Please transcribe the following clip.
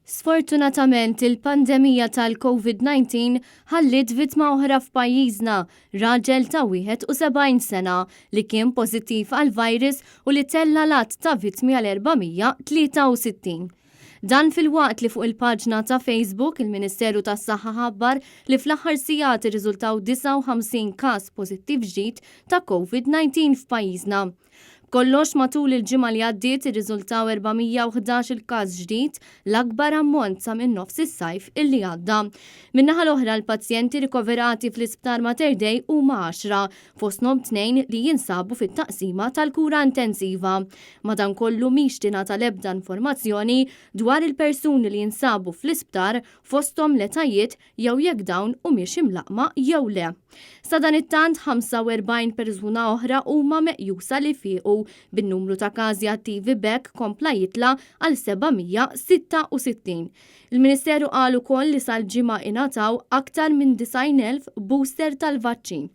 Sfortunatamet il-pandemija tal-Covid-19 ħalliet vittma oħra f'pajjiżna, raġel ta' 71 sena li kien pożittiv għal-virus u li tella lat ta' vittmi għal 463. Dan fil-waqt li fuq il-paġna ta' Facebook il-Ministeru tas-Saħħa ħabbar li fl-aħħar sigħat irriżultaw 59 każ pożittiv ġdid ta' Covid-19 f'pajjiżna. Kollox matul il-ġimgħa li għaddiet irriżultaw 411 il-każ ġdid, l-akbar ammont sa minn nofs is-sajf illi għadda. Min-naħa l-oħra l-pazjenti rikoverati fl-isptar Mater Dei huma 10, fosthom 2 li jinsabu fit-taqsima tal-kura intensiva. Madankollu mhix tingħata l-ebda informazzjoni dwar il-persuni li jinsabu fl-isptar fosthom l-etajiet jew jekk dawn humiex imlaqma jew le. Sa dan it-tant 45 persuna oħra huma meqjusa li fiequ bin-numru ta' każi attivi bekk kompla jitla għal 766. Il-Ministeru qal ukoll li sal-ġimgħa ingħataw aktar minn 90,000 booster tal-vaċċin.